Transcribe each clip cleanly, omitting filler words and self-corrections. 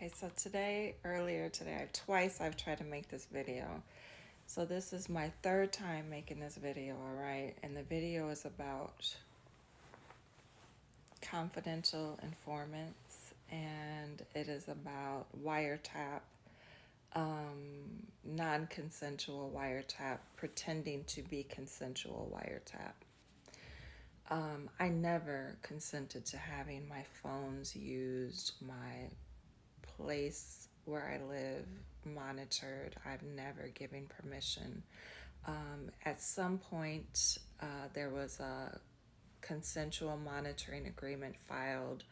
Okay, so earlier today, twice I've tried to make this video. So this is my third time making this video, all right? And the video is about confidential informants, and it is about wiretap, non-consensual wiretap, pretending to be consensual wiretap. I never consented to having my phones used, my place where I live monitored. I've never given permission. At some point, there was a consensual monitoring agreement filed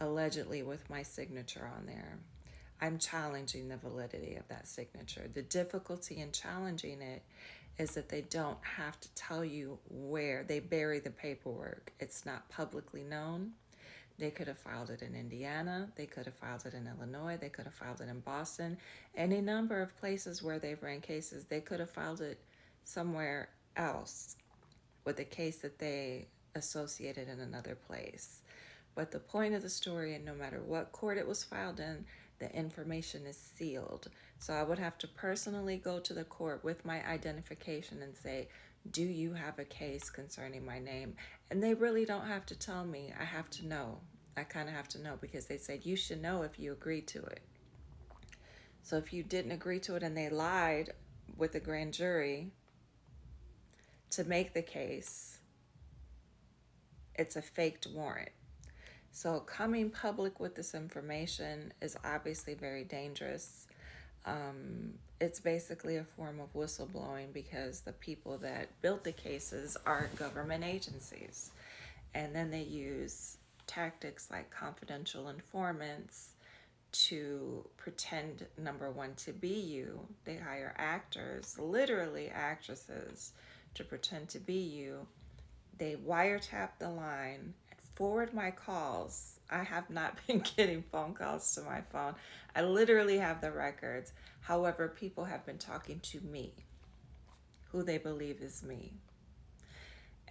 allegedly with my signature on there. I'm challenging the validity of that signature. The difficulty in challenging it is that they don't have to tell you where. They bury the paperwork. It's not publicly known. They could have filed it in Indiana. They could have filed it in Illinois. They could have filed it in Boston. Any number of places where they've ran cases, they could have filed it somewhere else with a case that they associated in another place. But the point of the story, and no matter what court it was filed in, the information is sealed. So I would have to personally go to the court with my identification and say, do you have a case concerning my name? And they really don't have to tell me. I have to know. I kind of have to know because they said you should know if you agreed to it. So if you didn't agree to it and they lied with the grand jury to make the case, it's a faked warrant. So coming public with this information is obviously very dangerous. It's basically a form of whistleblowing because the people that built the cases are government agencies. And then they use tactics like confidential informants to pretend, number one, to be you. They hire actors, literally actresses, to pretend to be you. They wiretap the line, forward my calls. I have not been getting phone calls to my phone. I literally have the records. However, people have been talking to me, who they believe is me.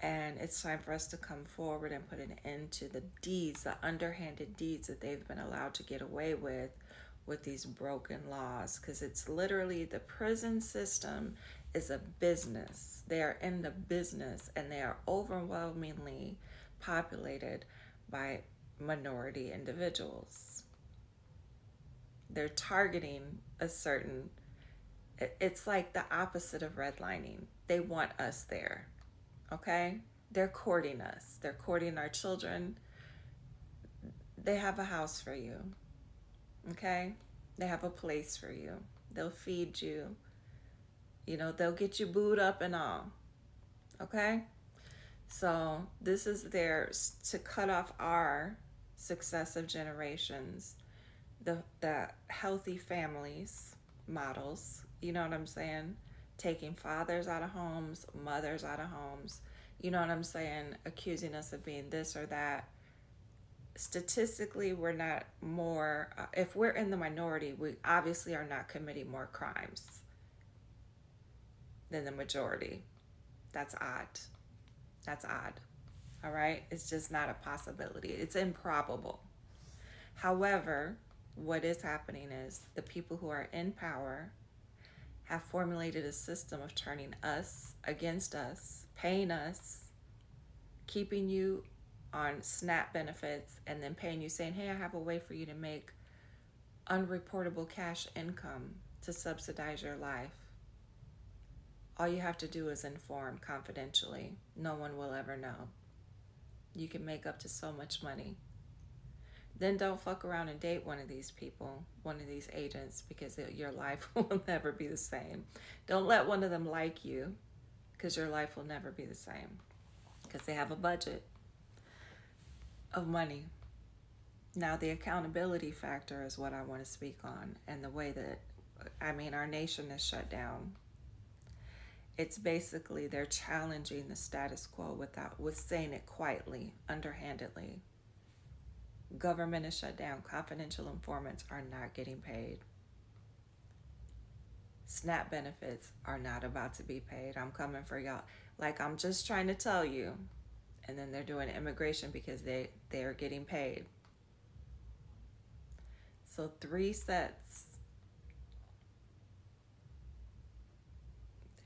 And it's time for us to come forward and put an end to the deeds, the underhanded deeds that they've been allowed to get away with these broken laws. Because it's literally, the prison system is a business. They are in the business, and they are overwhelmingly populated by minority individuals. They're targeting a certain, it's like the opposite of redlining. They want us there, okay? They're courting us. They're courting our children. They have a house for you, okay? They have a place for you. They'll feed you. They'll get you booed up and all, okay? So this is there to cut off our successive generations, the healthy families models, you know what I'm saying? Taking fathers out of homes, mothers out of homes, you know what I'm saying? Accusing us of being this or that. Statistically, we're not more, if we're in the minority, we obviously are not committing more crimes than the majority. That's odd. That's odd. All right? It's just not a possibility. It's improbable. However, what is happening is the people who are in power have formulated a system of turning us against us, paying us, keeping you on SNAP benefits, and then paying you, saying, hey, I have a way for you to make unreportable cash income to subsidize your life. All you have to do is inform confidentially. No one will ever know. You can make up to so much money. Then don't fuck around and date one of these people, one of these agents, because your life will never be the same. Don't let one of them like you, because your life will never be the same, because they have a budget of money. Now, the accountability factor is what I want to speak on, and the way that, our nation is shut down. It's basically they're challenging the status quo with saying it quietly, underhandedly. Government is shut down. Confidential informants are not getting paid. SNAP benefits are not about to be paid. I'm coming for y'all. Like, I'm just trying to tell you. And then they're doing immigration because they are getting paid. So 3 sets.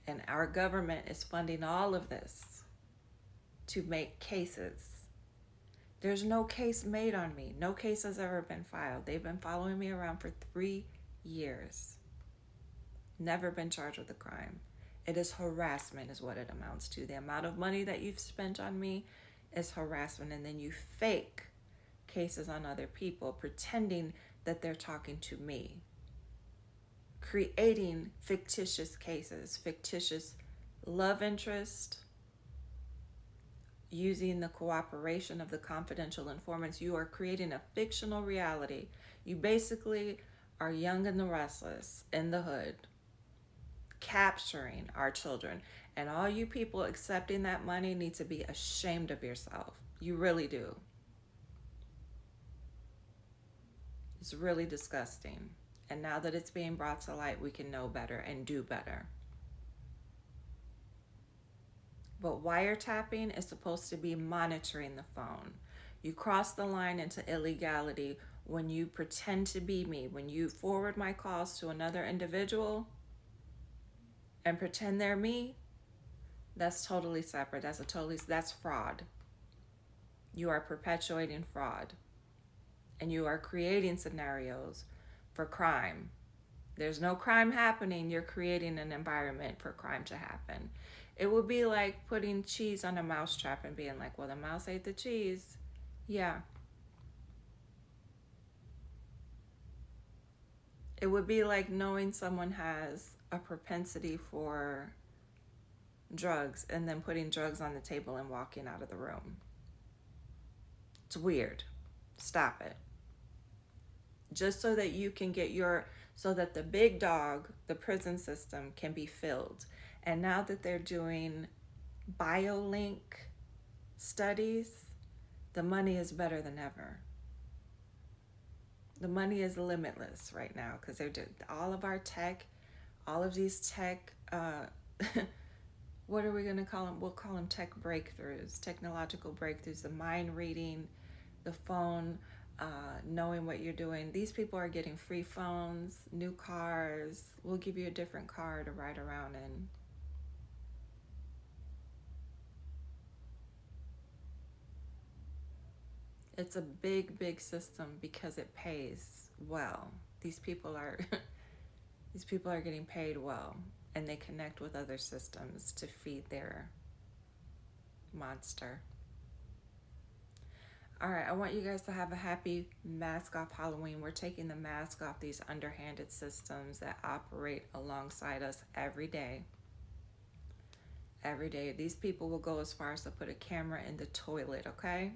And our government is funding all of this to make cases. There's no case made on me. No case has ever been filed. They've been following me around for 3 years. Never been charged with a crime. It is harassment is what it amounts to. The amount of money that you've spent on me is harassment. And then you fake cases on other people, pretending that they're talking to me. Creating fictitious cases, fictitious love interest, using the cooperation of the confidential informants. You are creating a fictional reality. You basically are Young and the Restless in the hood, capturing our children. And all you people accepting that money need to be ashamed of yourself. You really do. It's really disgusting. And now that it's being brought to light, we can know better and do better. But wiretapping is supposed to be monitoring the phone. You cross the line into illegality when you pretend to be me, when you forward my calls to another individual and pretend they're me. That's totally separate. That's fraud. You are perpetuating fraud. And you are creating scenarios for crime. There's no crime happening. You're creating an environment for crime to happen. It would be like putting cheese on a mouse trap and being like, well, the mouse ate the cheese. Yeah. It would be like knowing someone has a propensity for drugs and then putting drugs on the table and walking out of the room. It's weird. Stop it. Just so that you can get so that the big dog, the prison system, can be filled. And now that they're doing BioLink studies, the money is better than ever. The money is limitless right now because they're doing all of our tech, all of these tech, what are we going to call them? We'll call them tech breakthroughs, technological breakthroughs, the mind reading, the phone, knowing what you're doing. These people are getting free phones, new cars. We'll give you a different car to ride around in. It's a big, big system because it pays well. These people are getting paid well, and they connect with other systems to feed their monster. All right, I want you guys to have a happy mask off Halloween. We're taking the mask off these underhanded systems that operate alongside us every day. Every day. These people will go as far as to put a camera in the toilet, okay?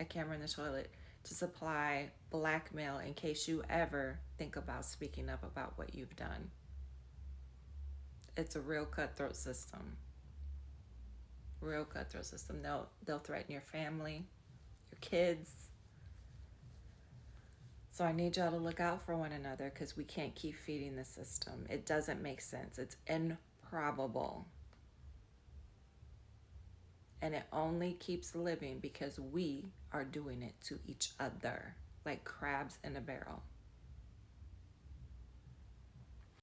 A camera in the toilet to supply blackmail in case you ever think about speaking up about what you've done. It's a real cutthroat system. Real cutthroat system. They'll threaten your family, your kids. So I need y'all to look out for one another because we can't keep feeding the system. It doesn't make sense. It's improbable. And it only keeps living because we are doing it to each other like crabs in a barrel.